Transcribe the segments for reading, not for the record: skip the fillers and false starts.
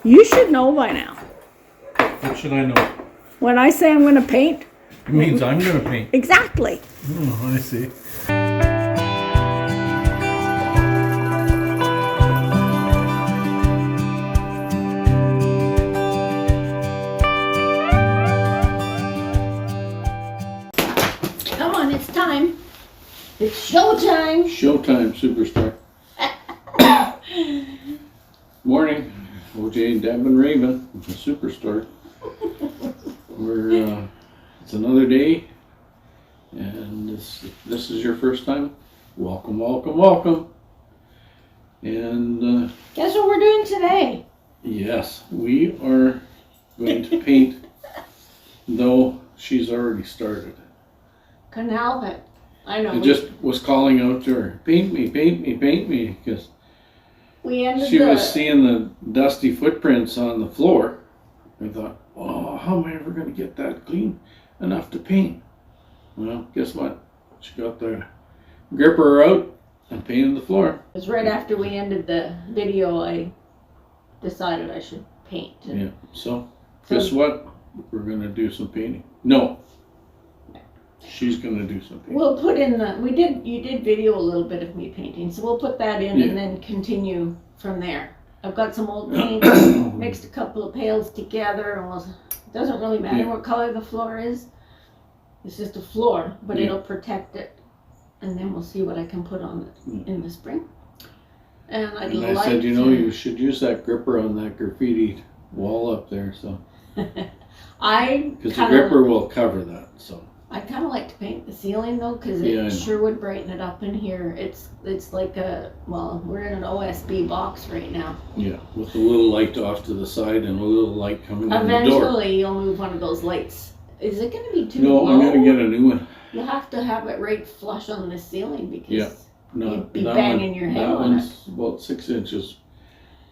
You should know by now. What should I know? When I say I'm going to paint, It means I'm going to paint. exactly. Oh, I see. Come on, it's time. It's showtime. Showtime, superstar. Morning, OJ Deb and Raven, the superstar. We're it's another day, and this is your first time. Welcome, welcome, welcome. And Guess what we're doing today? yes, we are going to paint. Though she's already started. Couldn't help it. I know. I just was calling out to her, paint me, paint me, paint me, because we ended she was seeing the dusty footprints on the floor. I thought, oh, how am I ever going to get that clean enough to paint? Well, guess what? She got the gripper out and painted the floor. It was right after we ended the video I decided I should paint. Yeah, so guess what? We're going to do some painting. No. She's going to do some painting. We'll put in you did video a little bit of me painting, so we'll put that in and then continue from there. I've got some old paint, mixed a couple of pails together, and it doesn't really matter what color the floor is. It's just a floor, but it'll protect it, and then we'll see what I can put on it in the spring. And I said, you should use that gripper on that graffiti wall up there, so. Because the gripper will cover that, so. I kind of like to paint the ceiling though, because it sure would brighten it up in here. It's like we're in an OSB box right now. Yeah, with a little light off to the side and a little light coming in the door. Eventually you'll move one of those lights. Is it going to be too low? No, I'm going to get a new one. You'll have to have it right flush on the ceiling because you'd be that banging your head that on it. one's about 6 inches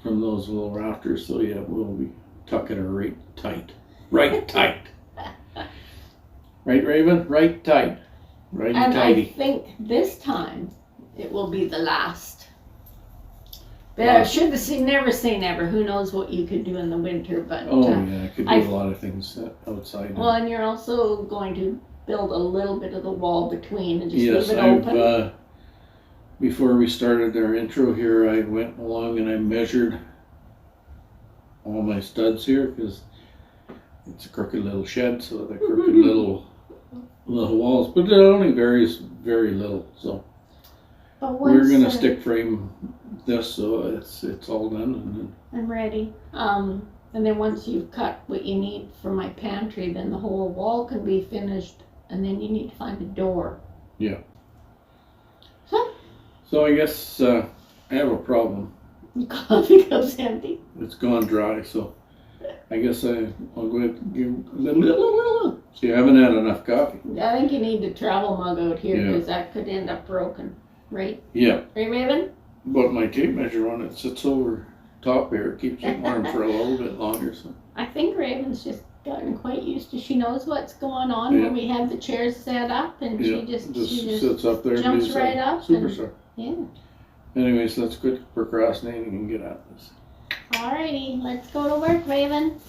from those little rafters, so yeah, we'll be tucking her right tight. Right tight. Right, Raven? Right tight. Right and tighty. I think this time it will be the last. But I should never say never. Who knows what you could do in the winter, but I could do a lot of things outside. Well, and you're also going to build a little bit of the wall between and just leave it open. Before we started our intro here, I went along and I measured all my studs here because it's a crooked little shed, so the crooked little walls, but it only varies very little. So we're gonna stick frame this so it's all done and then I'm ready. And then once you've cut what you need for my pantry, then the whole wall can be finished, and then you need to find a door. Yeah. So I guess I have a problem. The coffee cup's empty. It's gone dry, so I guess I'll go ahead and give a little. So you haven't had enough coffee. I think you need the travel mug out here because that could end up broken, right? Yeah. Right, Raven? But my tape measure on it sits over top here. It keeps it warm for a little bit longer. So I think Raven's just gotten quite used to. She knows what's going on when we have the chairs set up, and she just sits up there, jumps right up. Superstar. Yeah. Anyways, let's quit procrastinating and get at this. Alrighty, let's go to work, Raven.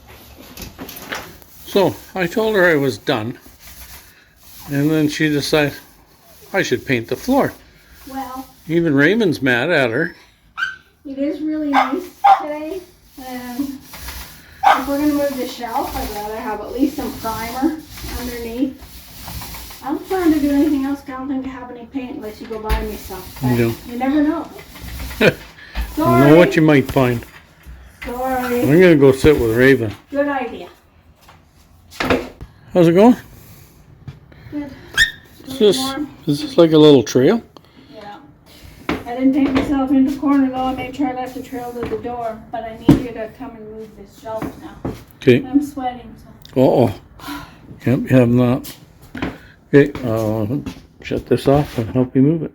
So I told her I was done, and then she decided I should paint the floor. Well, even Raven's mad at her. It is really nice today, and if we're going to move the shelf, I'd rather have at least some primer underneath. I don't plan to do anything else. I don't think I have any paint unless you go buy me some. You never know. You know what you might find. Sorry. I'm going to go sit with Raven. Good idea. How's it going? Good. Is this like a little trail? Yeah. I didn't take myself into the corner though. I made sure I left the trail to the door, but I need you to come and move this shelf now. Okay. I'm sweating. So. Yep, you have not. Okay, I'll shut this off and help you move it.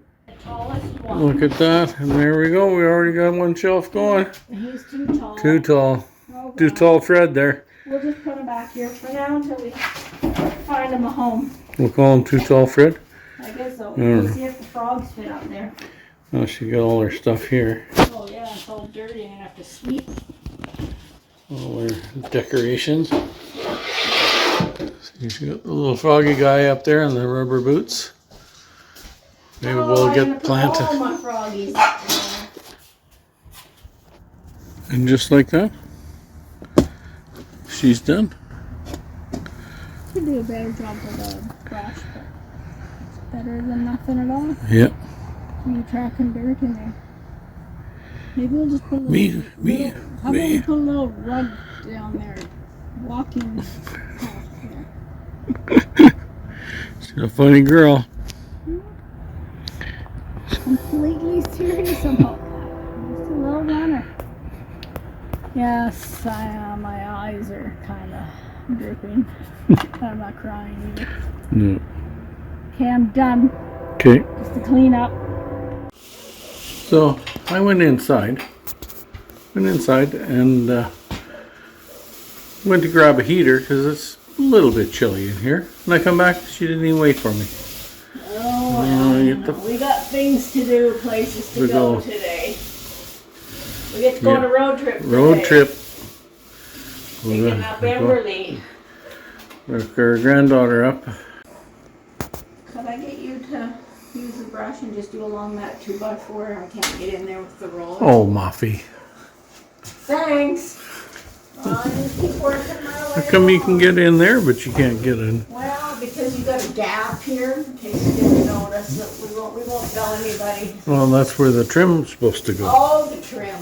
Look at that, and there we go. We already got one shelf going. He's too tall. Too tall. Oh, too tall Fred there. We'll just put him back here for now until we find him a home. We'll call him Too Tall Fred? I guess so. We'll see if the frogs fit up there. Oh, she got all her stuff here. Oh yeah, it's all dirty and I have to sweep. All our decorations. So you got the little froggy guy up there in the rubber boots. Maybe we'll get planted. All my froggies up there. And just like that, she's done. Could do a better job with a brush, but it's better than nothing at all. Yep. You tracking dirt in there. Maybe we'll just put a little, how about we put a little rug down there, walking path there. She's a funny girl. Completely serious about that. Just a little runner. Yes, my eyes are kind of dripping. I'm not crying either. No. Okay, I'm done. Okay. Just to clean up. So I went inside. And went to grab a heater because it's a little bit chilly in here. And I come back, she didn't even wait for me. We got things to do, places to go today. We get to go on a road trip today. Road trip. Picking up Emberly. Look our granddaughter up. Could I get you to use the brush and just do along that 2x4? I can't get in there with the roller. Oh, Muffy. Thanks. I just keep working my way How come you can along. get in there, but you can't get in? Well, because you got a gap here, in case you didn't notice. That we won't tell anybody. Well, that's where the trim's supposed to go. Oh, the trim.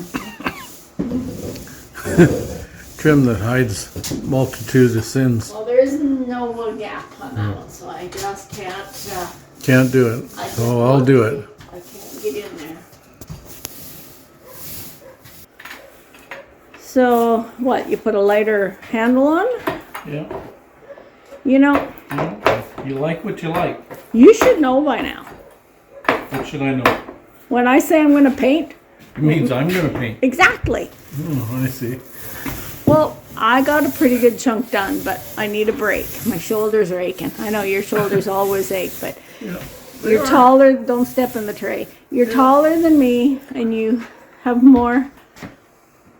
Trim that hides multitude of sins. Well, there is no little gap on that one, so I just can't. Can't do it. Oh, I'll do it. I can't get in there. So, what, you put a lighter handle on? Yeah. You know, You like what you like. you should know by now. What should I know? When I say I'm going to paint, It means I'm gonna paint. exactly. Oh, I see. Well, I got a pretty good chunk done, but I need a break. My shoulders are aching. I know your shoulders always ache, but Yeah. you're taller. Don't step in the tray. You're taller than me, and you have more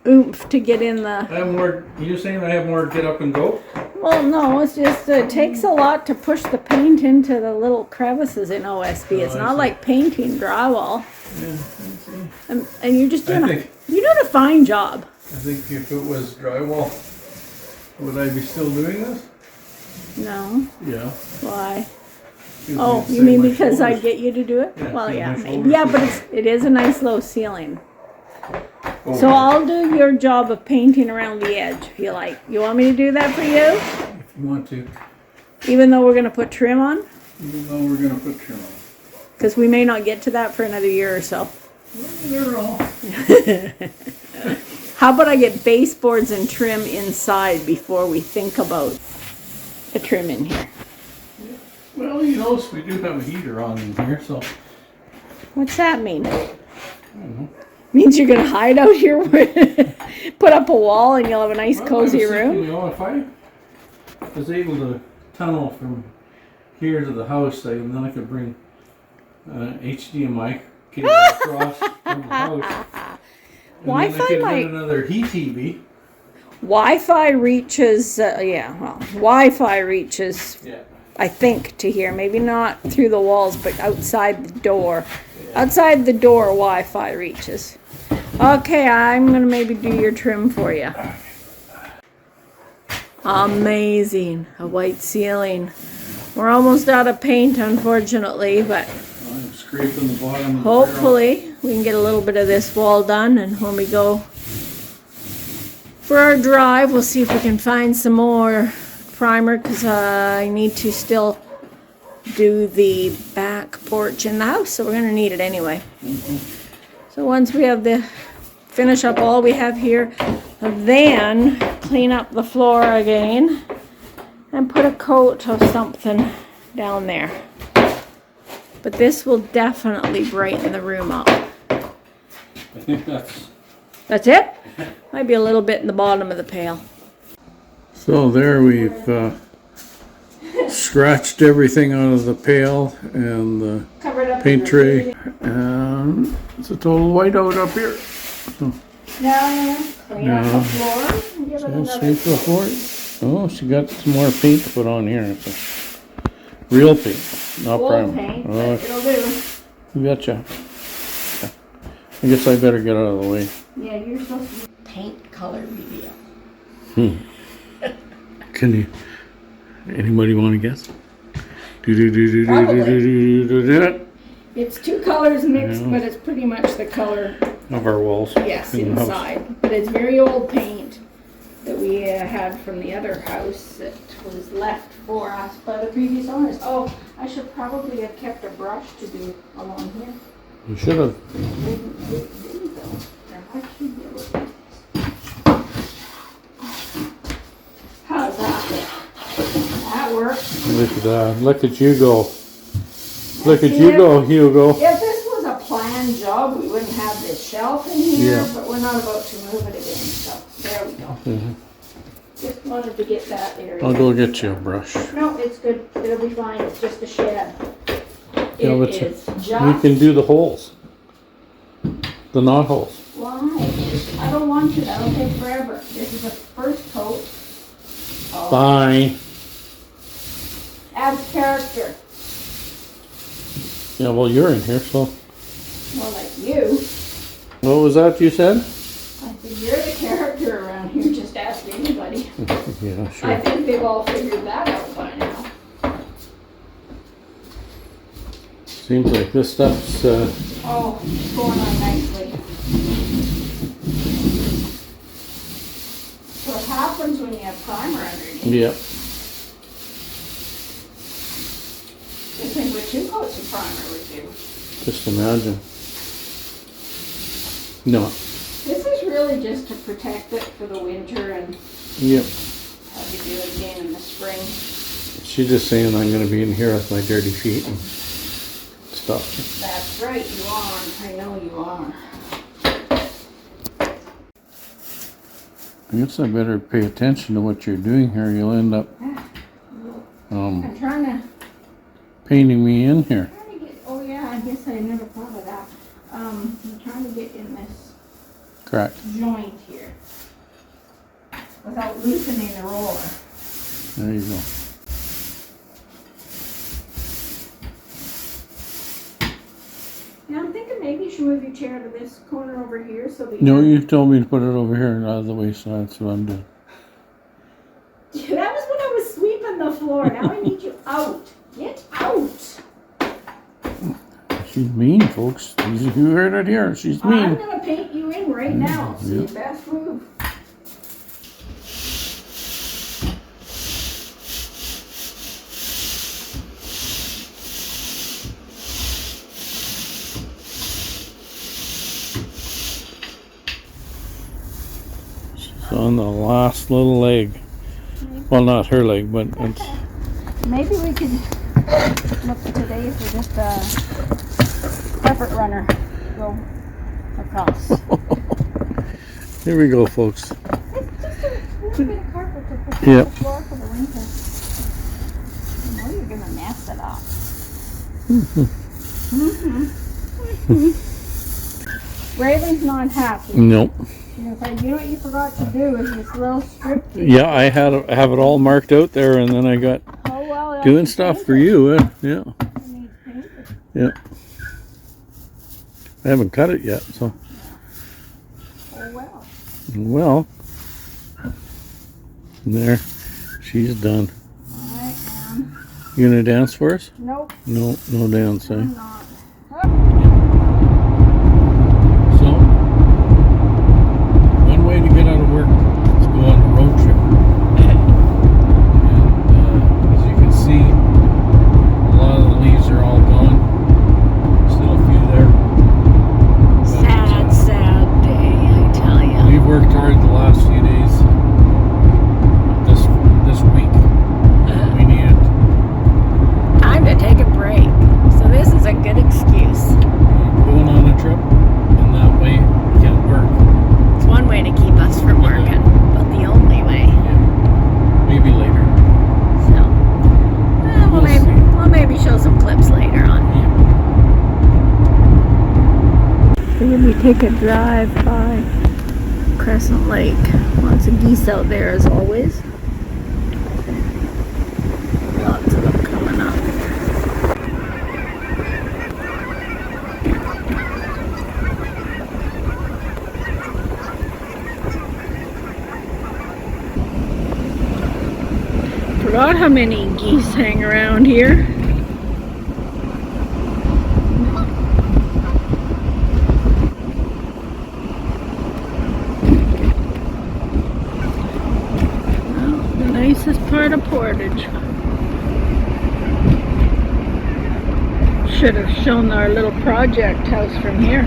oomph to get in the... I have more. You saying I have more get up and go? Well, no, it's just, it takes a lot to push the paint into the little crevices in OSB. It's I not see. like painting drywall. Yeah, I see. And you're just doing you're doing a fine job. I think if it was drywall, would I be still doing this? No, Yeah. why? 'Cause Oh, you'd you say mean my because I shoulders- get you to do it? Yeah, Well, 'cause yeah, my maybe. shoulders Yeah, are- but it is a nice low ceiling. Oh, So I'll do your job of painting around the edge if you like. You want me to do that for you? if you want to, Even though we're going to put trim on? even though we're gonna put trim on. Because we may not get to that for another year or so. They're all. How about I get baseboards and trim inside before we think about the trim in here? Well, you know, we do have a heater on in here, so. What's that mean? I don't know. Means you're going to hide out here? Put up a wall and you'll have a nice Well, I cozy was thinking, room? you know, if I was able to tunnel from here to the house, and then I could bring HDMI cable across from the house. And Wi-Fi then I could might- get another TV. Wi-Fi reaches, Wi-Fi reaches, Yeah. I think, to here. Maybe not through the walls, but outside the door. Outside the door, Wi-Fi reaches. Okay, I'm going to maybe do your trim for you. Amazing. A white ceiling. We're almost out of paint, unfortunately, but I'm scraping the bottom of the hopefully we can get a little bit of this wall done, and when we go for our drive, we'll see if we can find some more primer, because I need to still do the back porch in the house, so we're going to need it anyway. So once we have finish up all we have here, then clean up the floor again and put a coat of something down there. But this will definitely brighten the room up. I think That's it? Might be a little bit in the bottom of the pail. So there we've scratched everything out of the pail and the Covered up paint tray. And it's a total whiteout up here. So Now, clean up the No. floor and give it another sweep the floor. Oh, she got some more paint to put on here. It's real paint, not old primer. paint, Oh, but it'll do. you betcha. I guess I better get out of the way. Yeah, you're supposed to paint color reveal. Can you? Anybody want to guess? It's two colors mixed, Yeah. but it's pretty much the color, Of our walls. yes, in the house. inside. But it's very old paint that we had from the other house that was left for us by the previous owners. Oh, I should probably have kept a brush to do along here. You should have. Didn't though. There might should be a little. How's that? That works. Look at that. Look at you go. Look at you go, Hugo. If this was a planned job, we wouldn't have this shelf in here, Yeah. but we're not about to move it again, so there we go. Just wanted to get that area. I'll go get you a brush. No, it's good. It'll be fine. It's just a shed. Yeah, It but is You just. can do the holes. The knot holes. Why? I don't want to. That'll take forever. This is the first coat. Oh, Fine. adds character. Yeah, well, you're in here, so. More like you. What was that you said? I said, you're the character around here. Just ask anybody. Yeah, I sure. think they've all figured that out by now. Seems like this stuff's, Oh, it's going on nicely. So what happens when you have primer underneath? yeah. You think with 2 coats of primer would do. Just imagine. No. This is really just to protect it for the winter and Yep. have you do it again in the spring. She's just saying I'm going to be in here with my dirty feet and stuff. That's right, you are. I know you are. I guess I better pay attention to what you're doing here. You'll end up I'm trying to painting me in here. get, oh yeah, I guess I never thought of that. I'm trying to get in this Correct. joint here without loosening the roller. There you go. Now I'm thinking maybe you should move your chair to this corner over here so that No, you told me to put it over here and out of the way, so that's what I'm doing. That was when I was sweeping the floor. Now I need you out. Get out. She's mean, folks. You heard it here. She's I'm mean. gonna paint you in right now. It's Yeah. your best move. She's on the last little leg. Well, not her leg, but it's... Maybe we could look today for just a carpet runner go across. Here we go, folks. It's just a little bit of carpet to put Yep. on the floor for the winter. I know you're gonna mess it up. Raylan's not happy. Nope. You know what you forgot to do is this little strip. Yeah, I have it all marked out there, and then I got Oh well. it doing needs stuff for painted. you. Yeah. It needs painted. Yeah. I haven't cut it yet, so. Oh well. Well. There. She's done. I am. You gonna dance for us? Nope. No, no dance, eh? I'm not. So, one way to get out of work is go on a road trip. And as you can see, a lot of the leaves are all gone. Still a few there. But, Sad day, I tell you. we've worked hard the last few days. This week. We needed Time to take a break. So this is a good excuse. going on a trip, and that way we can work. It's one way to keep us from working, but the only way. Yeah. Maybe later. So, We'll see. we'll maybe show some clips later on. Yeah. Then we take a drive by Crescent Lake. Lots of geese out there as always. Lots of them coming up. Forgot how many geese hang around here. Nicest part of Portage. Should have shown our little project house from here.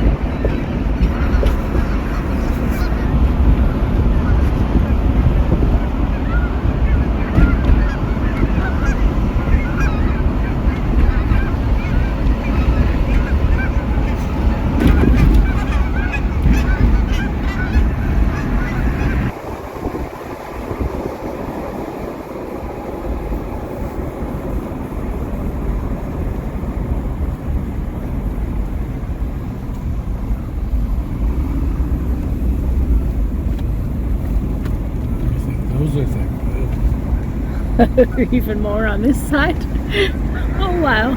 Even more on this side. Oh wow.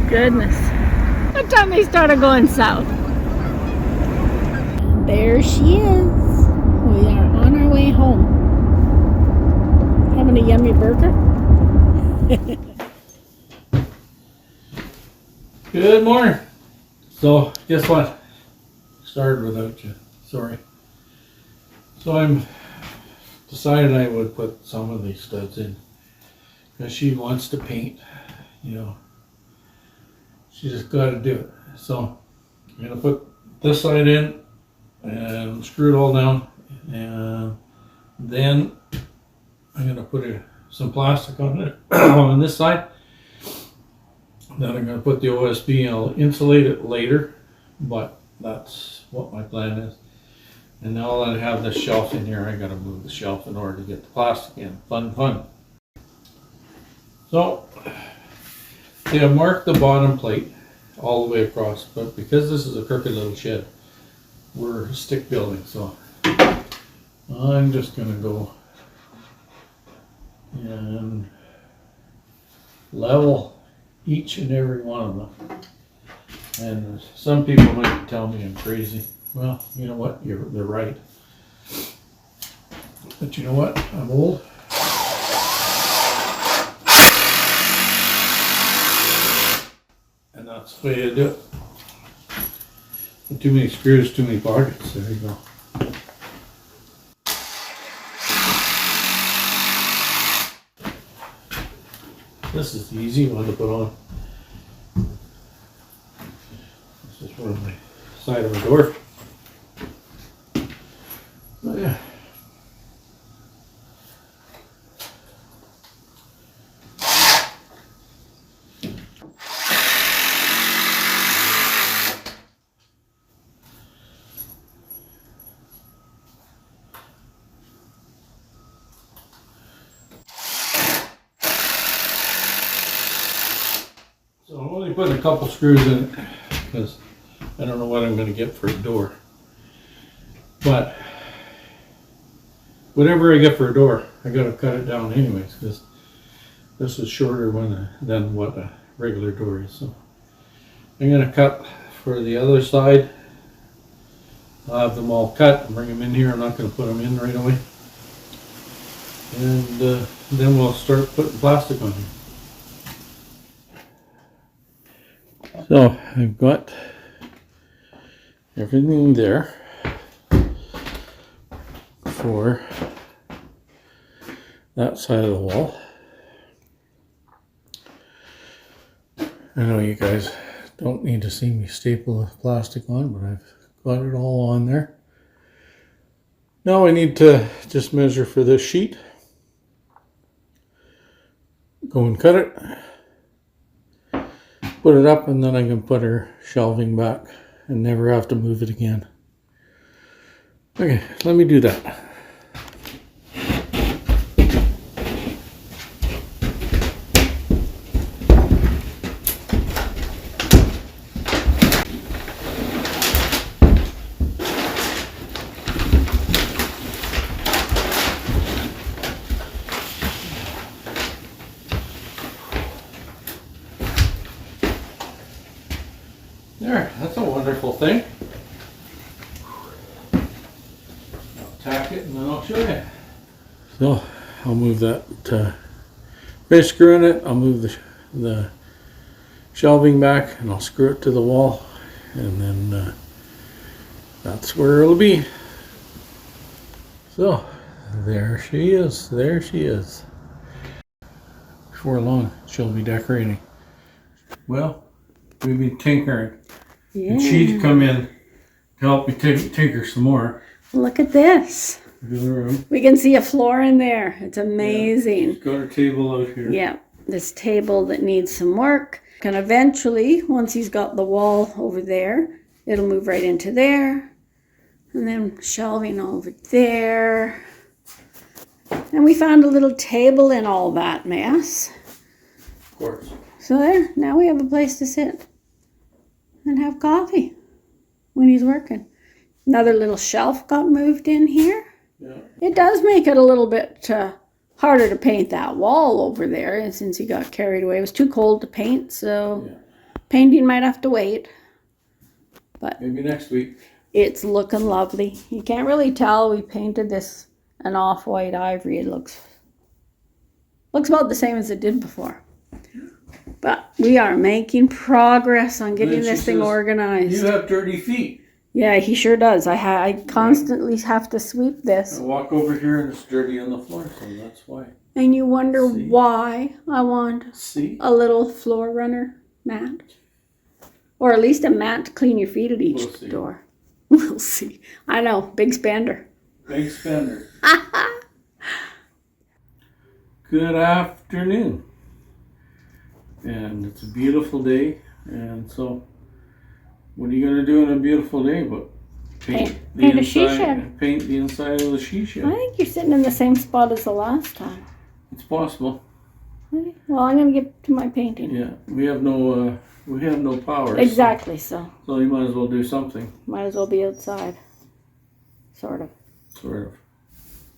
Goodness. What time they started going south? And there she is. We are on our way home. Having a yummy burger. Good morning. So, guess what? Started without you. Sorry. So I'm decided I would put some of these studs in because she wants to paint, you know. She just got to do it. So I'm gonna put this side in and screw it all down, and then I'm gonna put some plastic on it on this side. Then I'm gonna put the OSB and I'll insulate it later, but that's what my plan is. And now that I have this shelf in here, I gotta move the shelf in order to get the plastic in. Fun. So, see, I marked the bottom plate all the way across, but because this is a crooked little shed, we're stick building, so I'm just gonna go and level each and every one of them. And some people might tell me I'm crazy. Well, you know what? They're right. But you know what? I'm old. And that's the way to do it. Too many screws, too many pockets. There you go. This is the easy one to put on. This is for my side of the door. Oh yeah. So I'm only putting a couple screws in it because I don't know what I'm going to get for a door. But whatever I get for a door, I got to cut it down anyways because this is shorter than what a regular door is. So I'm going to cut for the other side. I'll have them all cut and bring them in here. I'm not going to put them in right away. And then we'll start putting plastic on here. So I've got everything there for that side of the wall. I know you guys don't need to see me staple the plastic on, but I've got it all on there. Now I need to just measure for this sheet. Go and cut it. Put it up, and then I can put her shelving back and never have to move it again. Okay, let me do that. wonderful thing. I'll tack it and then I'll show you. So I'll move that base screw in it. I'll move the shelving back and I'll screw it to the wall, and then that's where it'll be. So there she is. There she is. Before long, she'll be decorating. Well, we've been tinkering. Yeah. And she'd come in to help me tinker some more. Look at this. Look at the room. We can see a floor in there. It's amazing. She's got her table out here. Yeah, this table that needs some work. And eventually, once he's got the wall over there, it'll move right into there. And then shelving over there. And we found a little table in all that mess. Of course. So there, now we have a place to sit and have coffee when he's working. Another little shelf got moved in here. Yeah. It does make it a little bit harder to paint that wall over there, and since he got carried away. It was too cold to paint, so painting might have to wait. But maybe next week. It's looking lovely. You can't really tell we painted this an off-white ivory. It looks about the same as it did before. But we are making progress on getting this thing organized. You have dirty feet. Yeah, he sure does. I constantly have to sweep this. I walk over here and it's dirty on the floor, so that's why. And you wonder why I want a little floor runner mat. Or at least a mat to clean your feet at each door. We'll see. I know, big spender. Big spender. Good afternoon. And it's a beautiful day, and so what are you going to do on a beautiful day but paint a she shed. Paint the inside of the she shed. I think you're sitting in the same spot as the last time. It's possible. Really? Well, I'm going to get to my painting. Yeah, we have no power. Exactly, so you might as well do something. might as well be outside. Sort of. Sort of.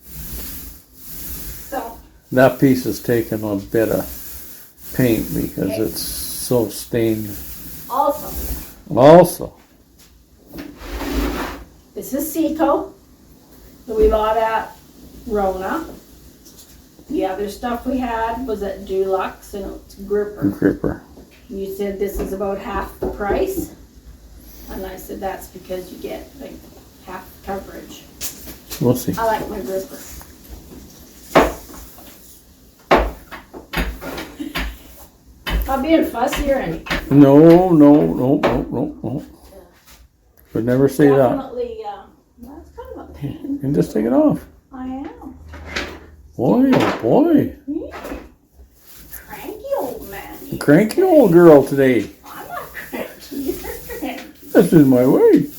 So That piece has taken a bit of paint because it's so stained. Also. This is Seco that we bought at Rona. The other stuff we had was at Dulux, and it's Gripper. You said this is about half the price, and I said that's because you get like half the coverage. We'll see. I like my Gripper. Not being fussy or anything. No. Would never say that. Definitely, that's kind of a pain. And just take it off. I am. Boy, oh boy. Cranky old man. Cranky old girl today. I'm not cranky. You're cranky. This is my way.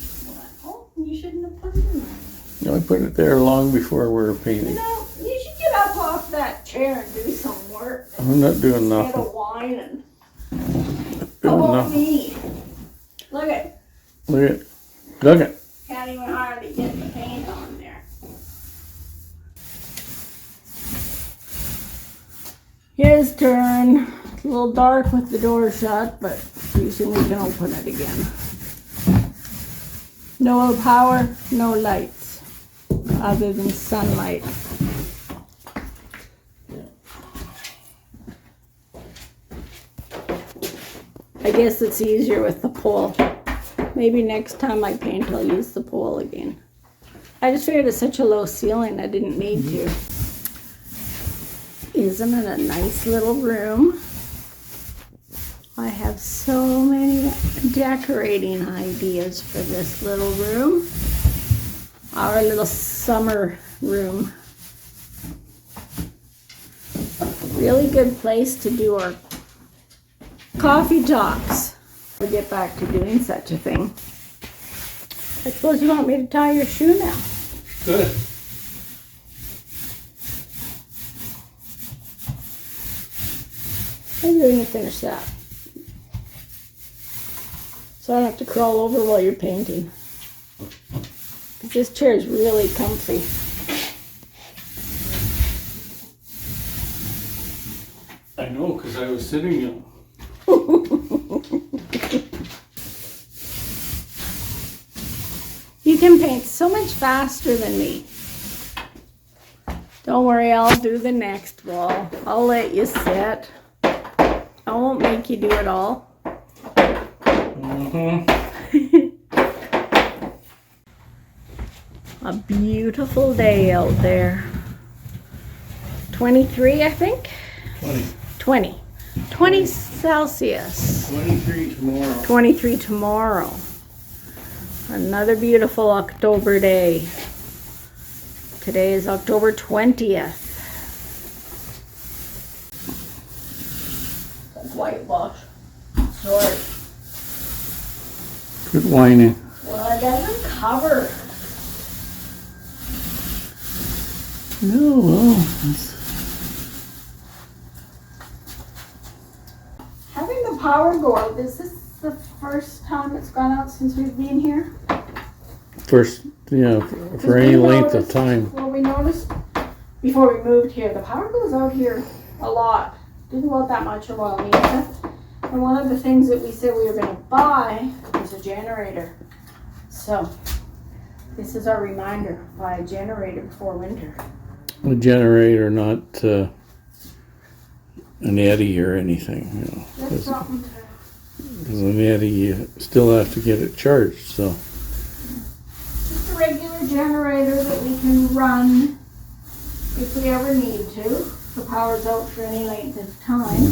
Oh, you shouldn't have put it in there. I put it there long before we were painting. You know, you should get up off that chair and do some work. I'm not doing Instead nothing. of whining. Doing How about nothing. me? Look at. Look at. Can't even hardly get the paint on there. His turn. It's a little dark with the door shut, but pretty soon we can open it again. No power, no lights, other than sunlight. I guess it's easier with the pole. Maybe next time I paint, I'll use the pole again. I just figured it's such a low ceiling, I didn't need to. Isn't it a nice little room? I have so many decorating ideas for this little room. Our little summer room. Really good place to do our coffee talks. We'll get back to doing such a thing. I suppose you want me to tie your shoe now. Good. Maybe we're gonna finish that. So I don't have to crawl over while you're painting. This chair is really comfy. I know, because I was sitting in. Kim paints so much faster than me. Don't worry, I'll do the next wall. I'll let you sit. I won't make you do it all. A beautiful day out there. 23, I think? 20. 20 Celsius. 23 tomorrow. 23 tomorrow. Another beautiful October day. Today is October 20th. Whitewash. Sorry. Good whining. Well, it doesn't cover. No, well, Having the power go out, is this the first time it's gone out since we've been here? first, yeah, for any length of time. Well, we noticed before we moved here, the power goes out here a lot. Didn't go out that much a while ago. And one of the things that we said we were going to buy was a generator. So, this is our reminder, buy a generator before winter. A generator, not an eddy or anything, you know. That's something to... Because an eddy, you still have to get it charged, so. Just a regular generator that we can run if we ever need to. The power's out for any length of time.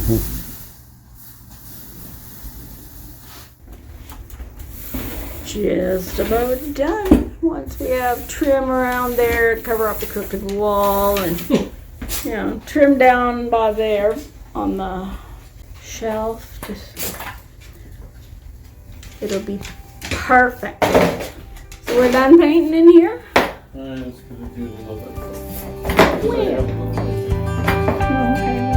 Just about done. Once we have trim around there to cover up the crooked wall and, you know, trim down by there on the shelf. It'll be perfect. So we're done painting in here? I'm just gonna do a little bit. Where? Oh, okay.